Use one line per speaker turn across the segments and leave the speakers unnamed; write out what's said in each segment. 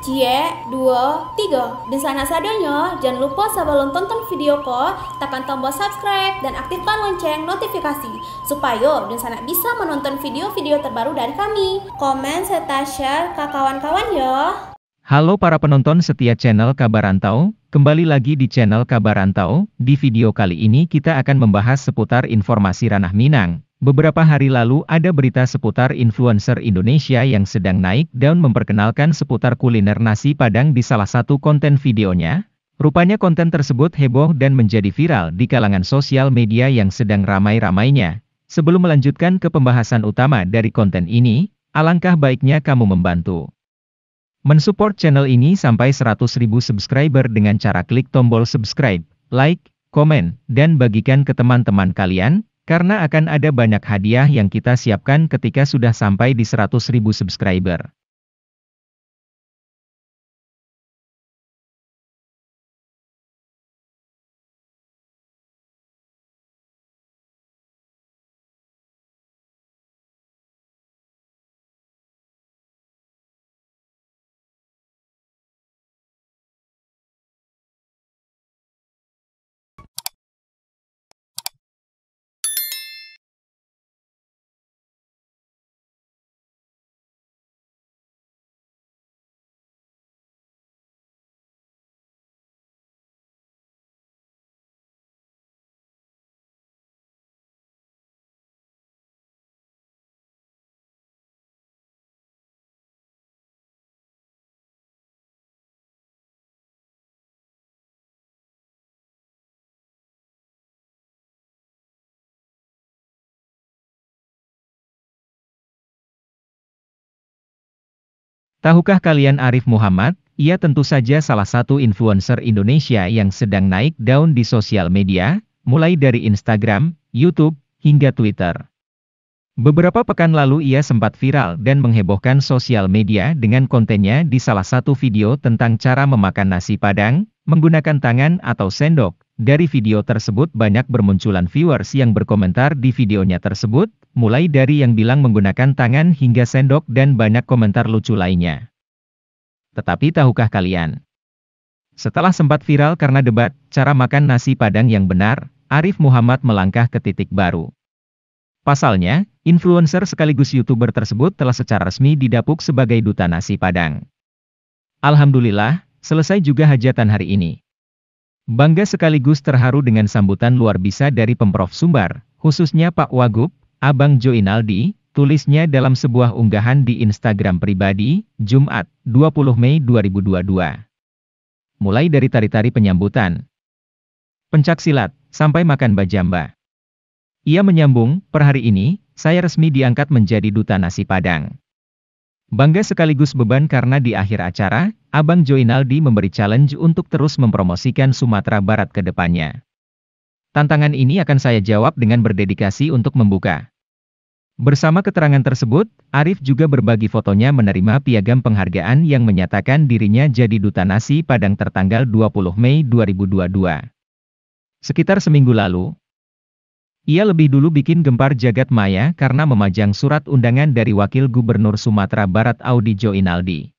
Cie, dua, tiga. Dan sana sadanya, jangan lupa sebelum tonton video ko, tekan tombol subscribe dan aktifkan lonceng notifikasi supaya dan sana bisa menonton video-video terbaru dari kami. Komen serta share ke kawan-kawan ya.
Halo para penonton setia channel Kabar Rantau, kembali lagi di channel Kabar Rantau. Di video kali ini kita akan membahas seputar informasi ranah Minang. Beberapa hari lalu ada berita seputar influencer Indonesia yang sedang naik daun memperkenalkan seputar kuliner nasi Padang di salah satu konten videonya. Rupanya konten tersebut heboh dan menjadi viral di kalangan sosial media yang sedang ramai-ramainya. Sebelum melanjutkan ke pembahasan utama dari konten ini, alangkah baiknya kamu membantu mensupport channel ini sampai 100.000 subscriber dengan cara klik tombol subscribe, like, komen, dan bagikan ke teman-teman kalian, karena akan ada banyak hadiah yang kita siapkan ketika sudah sampai di 100.000 subscriber. Tahukah kalian Arif Muhammad? Ia tentu saja salah satu influencer Indonesia yang sedang naik daun di sosial media, mulai dari Instagram, YouTube, hingga Twitter. Beberapa pekan lalu ia sempat viral dan menghebohkan sosial media dengan kontennya di salah satu video tentang cara memakan nasi Padang, menggunakan tangan atau sendok. Dari video tersebut banyak bermunculan viewers yang berkomentar di videonya tersebut, mulai dari yang bilang menggunakan tangan hingga sendok dan banyak komentar lucu lainnya. Tetapi tahukah kalian? Setelah sempat viral karena debat, cara makan nasi Padang yang benar, Arif Muhammad melangkah ke titik baru. Pasalnya, influencer sekaligus YouTuber tersebut telah secara resmi didapuk sebagai duta nasi Padang. Alhamdulillah, selesai juga hajatan hari ini. Bangga sekaligus terharu dengan sambutan luar biasa dari Pemprov Sumbar, khususnya Pak Wagub, Abang Jo Inaldi, tulisnya dalam sebuah unggahan di Instagram pribadi, Jumat, 20 Mei 2022. Mulai dari tari-tari penyambutan, pencaksilat, sampai makan bajamba. Ia menyambung, per hari ini, saya resmi diangkat menjadi duta nasi Padang. Bangga sekaligus beban karena di akhir acara, Abang Jo Inaldi memberi challenge untuk terus mempromosikan Sumatera Barat ke depannya. Tantangan ini akan saya jawab dengan berdedikasi untuk membuka. Bersama keterangan tersebut, Arif juga berbagi fotonya menerima piagam penghargaan yang menyatakan dirinya jadi duta nasi Padang tertanggal 20 Mei 2022. Sekitar seminggu lalu, ia lebih dulu bikin gempar jagat maya karena memajang surat undangan dari Wakil Gubernur Sumatera Barat Audi Jo Inaldi.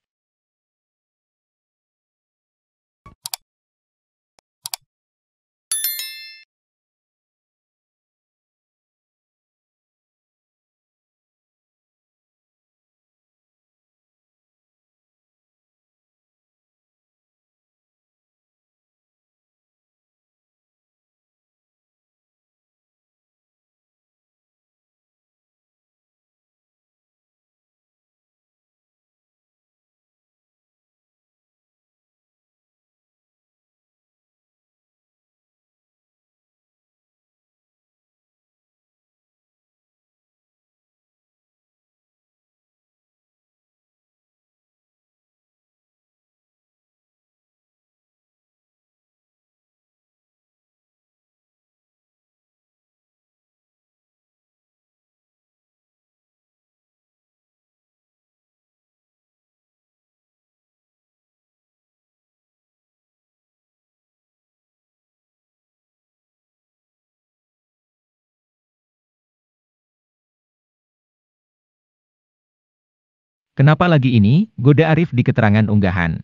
Kenapa lagi ini? Goda Arif di keterangan unggahan.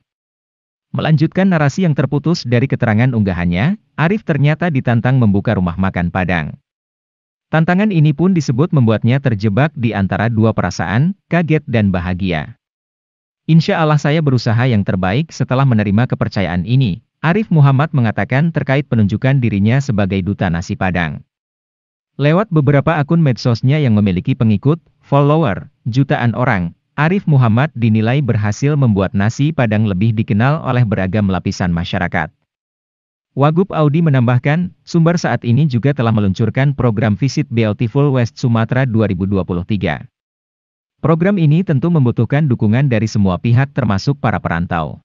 Melanjutkan narasi yang terputus dari keterangan unggahannya, Arif ternyata ditantang membuka rumah makan Padang. Tantangan ini pun disebut membuatnya terjebak di antara dua perasaan, kaget dan bahagia. Insya Allah saya berusaha yang terbaik setelah menerima kepercayaan ini, Arif Muhammad mengatakan terkait penunjukan dirinya sebagai duta nasi Padang. Lewat beberapa akun medsosnya yang memiliki pengikut, follower, jutaan orang, Arif Muhammad dinilai berhasil membuat nasi Padang lebih dikenal oleh beragam lapisan masyarakat. Wagub Audi menambahkan, Sumbar saat ini juga telah meluncurkan program Visit Beautiful West Sumatra 2023. Program ini tentu membutuhkan dukungan dari semua pihak termasuk para perantau.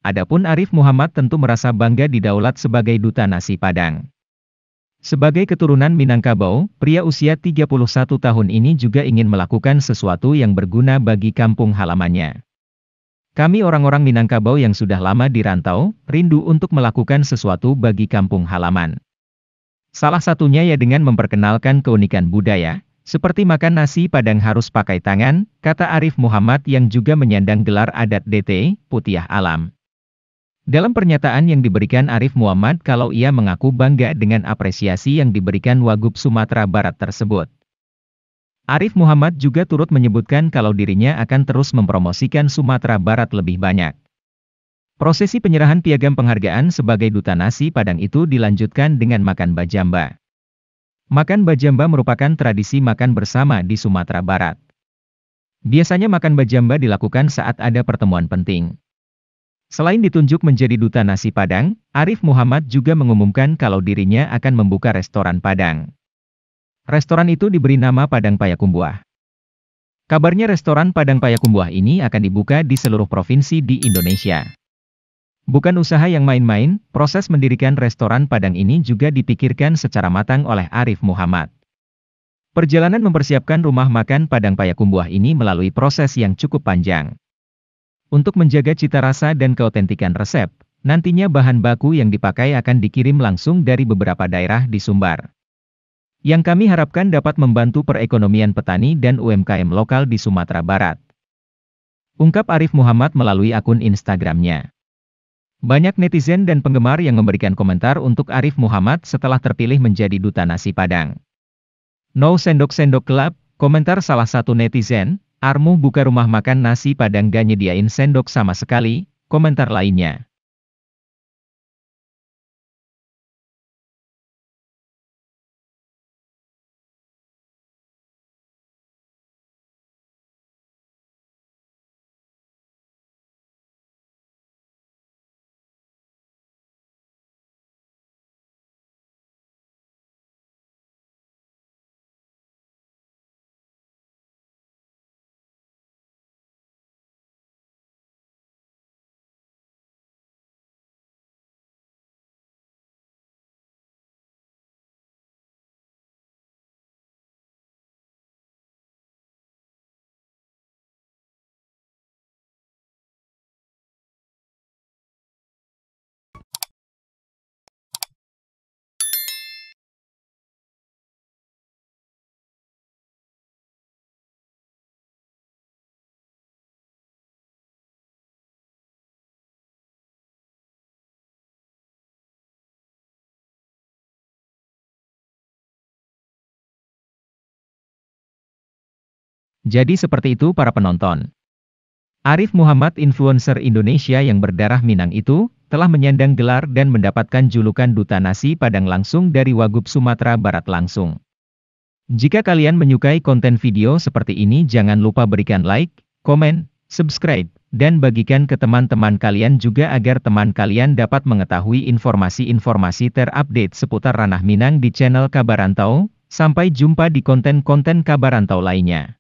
Adapun Arif Muhammad tentu merasa bangga didaulat sebagai duta nasi Padang. Sebagai keturunan Minangkabau, pria usia 31 tahun ini juga ingin melakukan sesuatu yang berguna bagi kampung halamannya. Kami orang-orang Minangkabau yang sudah lama di rantau, rindu untuk melakukan sesuatu bagi kampung halaman. Salah satunya ya dengan memperkenalkan keunikan budaya, seperti makan nasi Padang harus pakai tangan, kata Arif Muhammad yang juga menyandang gelar adat DT, Putiah Alam. Dalam pernyataan yang diberikan Arif Muhammad kalau ia mengaku bangga dengan apresiasi yang diberikan Wagub Sumatera Barat tersebut. Arif Muhammad juga turut menyebutkan kalau dirinya akan terus mempromosikan Sumatera Barat lebih banyak. Prosesi penyerahan piagam penghargaan sebagai duta nasi Padang itu dilanjutkan dengan makan bajamba. Makan bajamba merupakan tradisi makan bersama di Sumatera Barat. Biasanya makan bajamba dilakukan saat ada pertemuan penting. Selain ditunjuk menjadi duta nasi Padang, Arif Muhammad juga mengumumkan kalau dirinya akan membuka restoran Padang. Restoran itu diberi nama Padang Payakumbuh. Kabarnya restoran Padang Payakumbuh ini akan dibuka di seluruh provinsi di Indonesia. Bukan usaha yang main-main, proses mendirikan restoran Padang ini juga dipikirkan secara matang oleh Arif Muhammad. Perjalanan mempersiapkan rumah makan Padang Payakumbuh ini melalui proses yang cukup panjang. Untuk menjaga cita rasa dan keautentikan resep, nantinya bahan baku yang dipakai akan dikirim langsung dari beberapa daerah di Sumbar. Yang kami harapkan dapat membantu perekonomian petani dan UMKM lokal di Sumatera Barat. Ungkap Arif Muhammad melalui akun Instagramnya. Banyak netizen dan penggemar yang memberikan komentar untuk Arif Muhammad setelah terpilih menjadi duta nasi Padang. No sendok-sendok club, komentar salah satu netizen, Armu buka rumah makan nasi Padang gak nyediain sendok sama sekali, komentar lainnya. Jadi seperti itu para penonton. Arif Muhammad influencer Indonesia yang berdarah Minang itu, telah menyandang gelar dan mendapatkan julukan Duta Nasi Padang langsung dari Wagub Sumatera Barat langsung. Jika kalian menyukai konten video seperti ini, jangan lupa berikan like, komen, subscribe, dan bagikan ke teman-teman kalian juga agar teman kalian dapat mengetahui informasi-informasi terupdate seputar ranah Minang di channel Kabar Rantau. Sampai jumpa di konten-konten Kabar Rantau lainnya.